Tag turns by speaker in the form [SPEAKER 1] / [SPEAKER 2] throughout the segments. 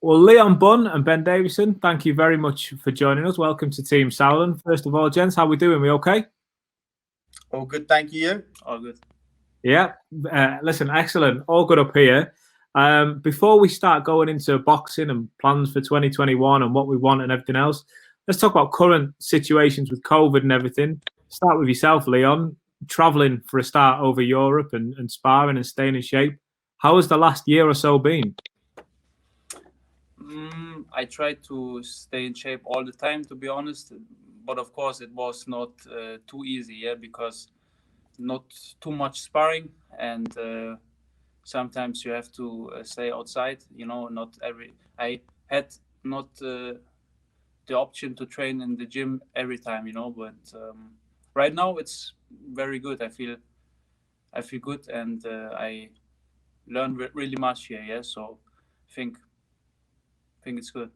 [SPEAKER 1] Well, Leon Bunn and Ben Davison, thank you very much for joining us. Welcome to Team Sauerland. First of all, gents, how we doing? We okay?
[SPEAKER 2] All good, thank you.
[SPEAKER 3] All good.
[SPEAKER 1] Yeah, listen, excellent. All good up here. Before we start going into boxing and plans for 2021 and what we want and everything else, let's talk about current situations with COVID and everything. Start with yourself, Leon. Traveling for a start over Europe and sparring and staying in shape. How has the last year or so been?
[SPEAKER 3] I tried to stay in shape all the time, to be honest. But of course, it was not too easy, yeah, because not too much sparring, and sometimes you have to stay outside. You know, I had not the option to train in the gym every time, you know. But right now it's very good. I feel good, and I learned really much here. Yeah, so I think it's good.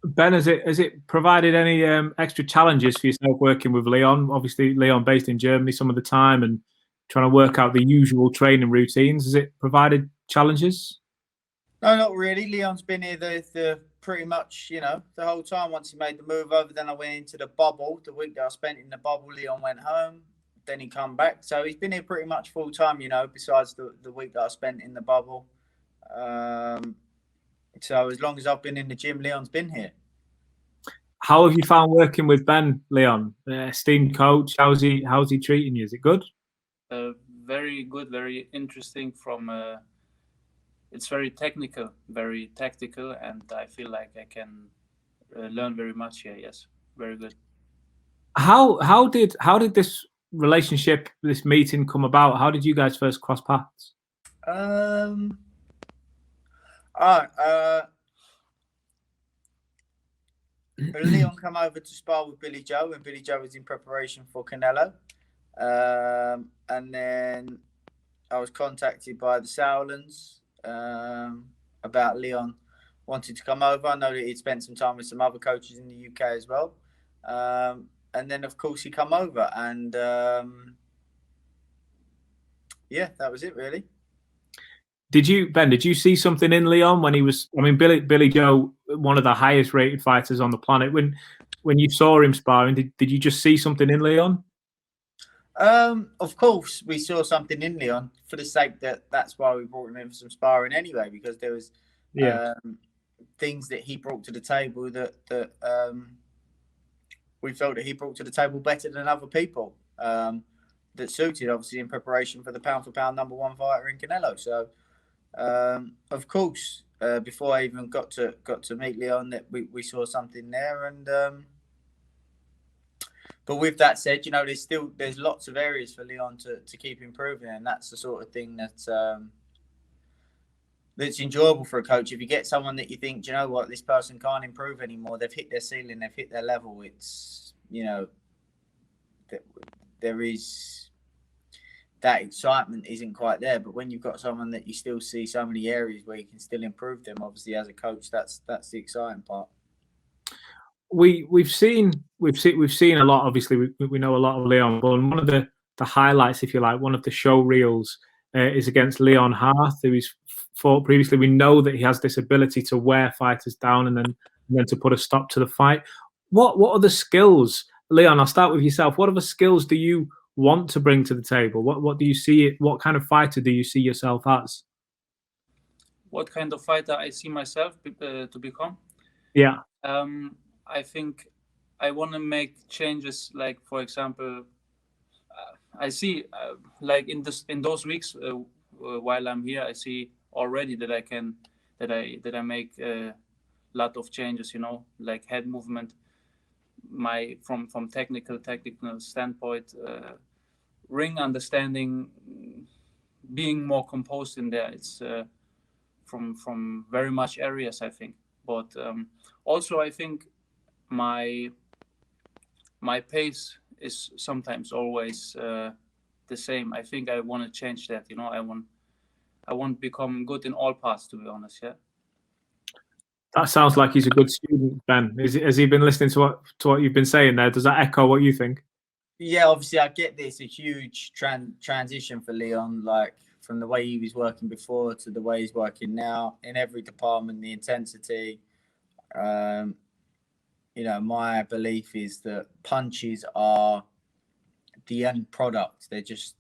[SPEAKER 1] Ben, has it provided any extra challenges for yourself working with Leon? Obviously, Leon based in Germany some of the time and trying to work out the usual training routines. Has it provided challenges?
[SPEAKER 2] No, not really. Leon's been here the pretty much, you know, the whole time. Once he made the move over, then I went into the bubble. The week that I spent in the bubble, Leon went home. Then he come back. So he's been here pretty much full time, you know, besides the week that I spent in the bubble. So as long as I've been in the gym, Leon's been here.
[SPEAKER 1] How have you found working with Ben, Leon? Esteemed coach. How's he treating you? Is it good?
[SPEAKER 3] Very good, very interesting. It's very technical, very tactical, and I feel like I can learn very much here. Yes, very good.
[SPEAKER 1] How did this relationship, this meeting come about? How did you guys first cross paths?
[SPEAKER 2] Leon come over to spar with Billy Joe when Billy Joe was in preparation for Canelo. And then I was contacted by the Sauerlands about Leon wanting to come over. I know that he'd spent some time with some other coaches in the UK as well. And then, of course, he come over. And, yeah, that was it, really.
[SPEAKER 1] Did you see something in Leon when he was? I mean, Billy Joe, one of the highest rated fighters on the planet. When you saw him sparring, did you just see something in Leon?
[SPEAKER 2] Of course, we saw something in Leon for the sake that's why we brought him in for some sparring anyway, because there was things that he brought to the table that we felt that he brought to the table better than other people that suited, obviously, in preparation for the pound for pound #1 fighter in Canelo. So. Of course, before I even got to meet Leon, that we saw something there, and but with that said, you know, there's lots of areas for Leon to keep improving, and that's the sort of thing that's enjoyable for a coach. If you get someone that you think, you know what, this person can't improve anymore, they've hit their ceiling, they've hit their level. It's, you know, there is. That excitement isn't quite there, but when you've got someone that you still see so many areas where you can still improve them, obviously as a coach, that's the exciting part.
[SPEAKER 1] We've seen a lot. Obviously, we know a lot of Leon Bunn. One of the highlights, if you like, one of the show reels is against Leon Harth, who he's fought previously. We know that he has this ability to wear fighters down and then to put a stop to the fight. What are the skills, Leon? I'll start with yourself. What other skills do you want to bring to the table? What do you see? What kind of fighter do you see yourself as?
[SPEAKER 3] What kind of fighter I see myself to become?
[SPEAKER 1] Yeah.
[SPEAKER 3] I think I want to make changes. Like, for example, I see like in those weeks while I'm here, I see already that I make a lot of changes. You know, like head movement. From technical standpoint, ring understanding, being more composed in there. It's from very much areas, I think. But also I think my pace is sometimes always the same. I think I want to change that. You know, I want to become good in all parts, to be honest. Yeah.
[SPEAKER 1] That sounds like he's a good student, Ben. Has he been listening to what you've been saying there? Does that echo what you think?
[SPEAKER 2] Yeah, obviously I get this, a huge transition for Leon, like from the way he was working before to the way he's working now in every department, the intensity. You know, my belief is that punches are the end product. They're just,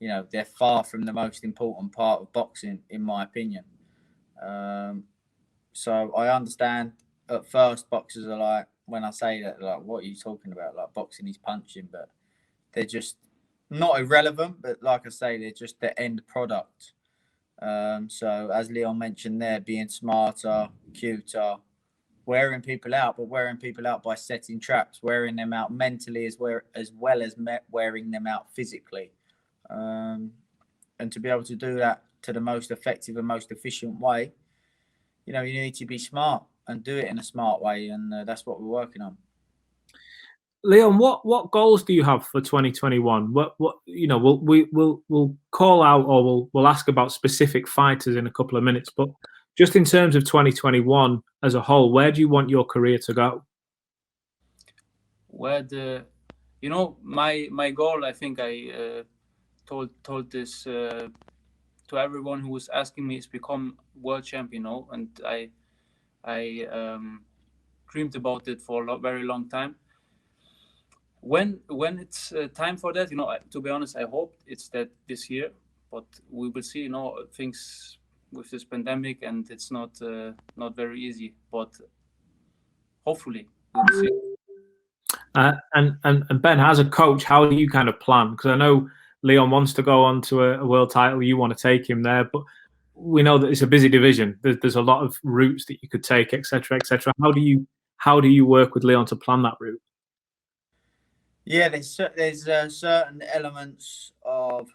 [SPEAKER 2] you know, they're far from the most important part of boxing, in my opinion. So I understand at first boxers are like, when I say that, like, what are you talking about? Like, boxing is punching, but they're just not irrelevant, but like I say, they're just the end product. So as Leon mentioned there, being smarter, cuter, wearing people out, but wearing people out by setting traps, wearing them out mentally as well as wearing them out physically. And to be able to do that to the most effective and most efficient way, you know, you need to be smart and do it in a smart way, and that's what we're working on.
[SPEAKER 1] Leon, what goals do you have for 2021? What you know, we'll call out, or we'll ask about specific fighters in a couple of minutes, but just in terms of 2021 as a whole, where do you want your career to go?
[SPEAKER 3] You know, my goal, I think I told this to everyone who was asking me, is become world champion, you know, and I dreamed about it for a very long time. When it's time for that, you know, to be honest, I hope it's that this year, but we will see, you know, things with this pandemic, and it's not very easy, but hopefully we'll see.
[SPEAKER 1] And Ben, as a coach, how do you kind of plan? Because I know Leon wants to go on to a world title. You want to take him there, but we know that it's a busy division. There's a lot of routes that you could take, etc., etc. How do you work with Leon to plan that route?
[SPEAKER 2] Yeah, there's certain elements of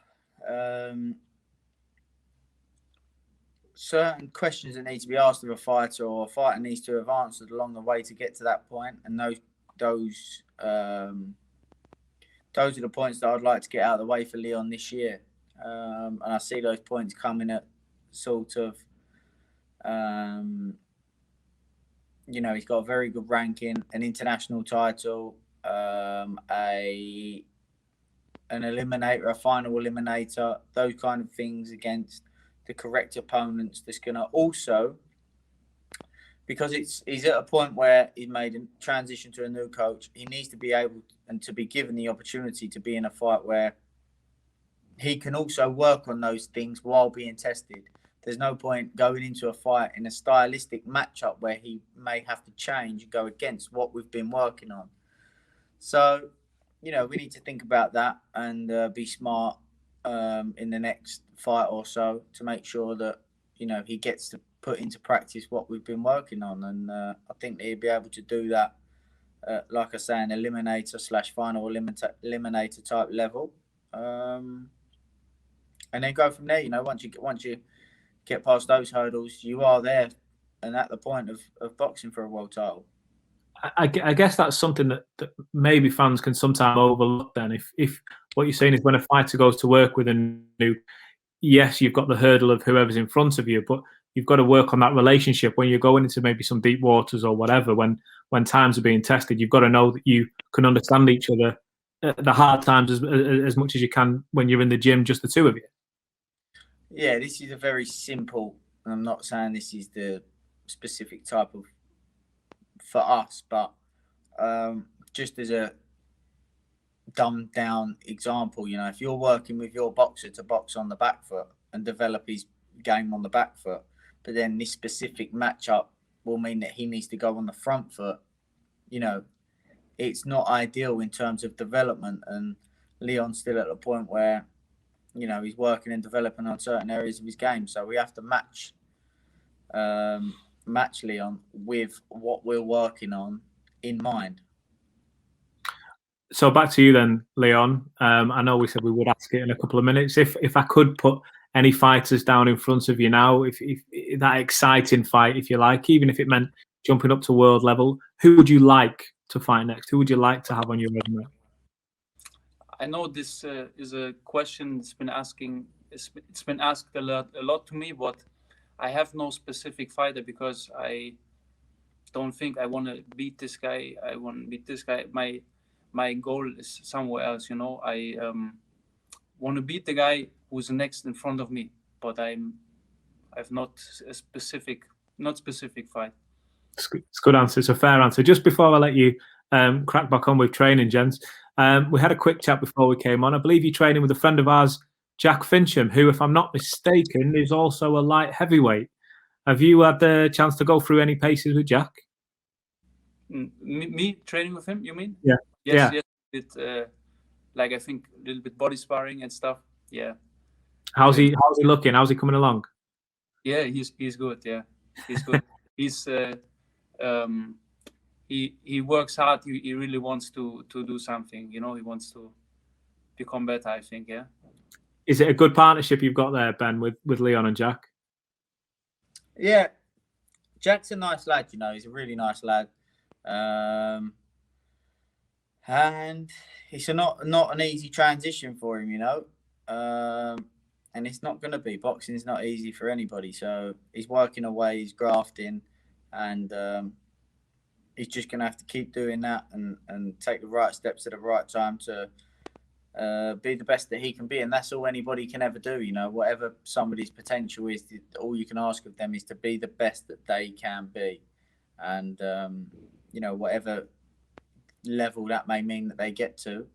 [SPEAKER 2] certain questions that need to be asked of a fighter, or a fighter needs to have answered along the way to get to that point, and those are the points that I'd like to get out of the way for Leon this year. And I see those points coming at sort of, you know, he's got a very good ranking, an international title, an eliminator, a final eliminator, those kind of things against the correct opponents. That's going to also, because he's at a point where he's made a transition to a new coach, he needs to be able and to be given the opportunity to be in a fight where he can also work on those things while being tested. There's no point going into a fight in a stylistic matchup where he may have to change and go against what we've been working on. So, you know, we need to think about that and be smart in the next fight or so to make sure that, you know, he gets to put into practice what we've been working on. And I think that he'll be able to do that, like I say, an eliminator / final eliminator type level. And then go from there. You know, once you get past those hurdles, you are there and at the point of boxing for a world title.
[SPEAKER 1] I guess that's something that maybe fans can sometimes overlook then. If what you're saying is when a fighter goes to work with a new, yes, you've got the hurdle of whoever's in front of you, but you've got to work on that relationship when you're going into maybe some deep waters or whatever. When times are being tested, you've got to know that you can understand each other at the hard times as much as you can when you're in the gym, just the two of you.
[SPEAKER 2] Yeah, this is a very simple, and I'm not saying this is the specific type of for us, but just as a dumbed down example, you know, if you're working with your boxer to box on the back foot and develop his game on the back foot, but then this specific matchup will mean that he needs to go on the front foot, you know, it's not ideal in terms of development. And Leon's still at a point where, you know, he's working and developing on certain areas of his game. So we have to match Leon with what we're working on in mind.
[SPEAKER 1] So back to you then, Leon. I know we said we would ask it in a couple of minutes. If I could put any fighters down in front of you now, if that exciting fight, if you like, even if it meant jumping up to world level, who would you like to fight next? Who would you like to have on your resume?
[SPEAKER 3] I know this is a question that's been asking. It's been asked a lot to me, but I have no specific fighter because I don't think I want to beat this guy. I want to beat this guy. My goal is somewhere else. You know, I want to beat the guy who's next in front of me. But I've not a specific fight.
[SPEAKER 1] It's a good answer. It's a fair answer. Just before I let you crack back on with training, gents, we had a quick chat before we came on. I believe you're training with a friend of ours, Jack Fincham, who, if I'm not mistaken, is also a light heavyweight. Have you had the chance to go through any paces with Jack?
[SPEAKER 3] Me training with him, you mean?
[SPEAKER 1] Yeah.
[SPEAKER 3] Yes. Like I think a little bit body sparring and stuff. Yeah.
[SPEAKER 1] How's he looking? How's he coming along?
[SPEAKER 3] Yeah, he's good. Yeah, he's good. He's he works hard. He really wants to do something. You know, he wants to become better, I think. Yeah.
[SPEAKER 1] Is it a good partnership you've got there, Ben, with Leon and Jack?
[SPEAKER 2] Yeah, Jack's a nice lad. You know, he's a really nice lad. And it's not an easy transition for him, you know. And it's not going to be. Boxing is not easy for anybody. So he's working away, he's grafting, and he's just going to have to keep doing that and take the right steps at the right time to be the best that he can be. And that's all anybody can ever do, you know. Whatever somebody's potential is, all you can ask of them is to be the best that they can be. And, you know, whatever level that may mean that they get to,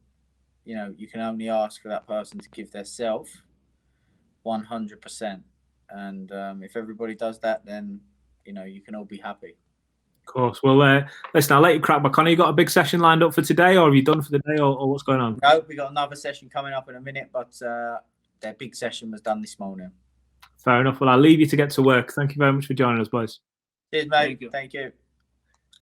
[SPEAKER 2] you know, you can only ask for that person to give their self 100%. And if everybody does that, then, you know, you can all be happy.
[SPEAKER 1] Of course. Well, listen, I'll let you crack back on. You got a big session lined up for today, or have you done for the day, or what's going on?
[SPEAKER 2] No, we got another session coming up in a minute, but their big session was done this morning.
[SPEAKER 1] Fair enough. Well, I'll leave you to get to work. Thank you very much for joining us, boys.
[SPEAKER 2] Cheers, mate. Thank you.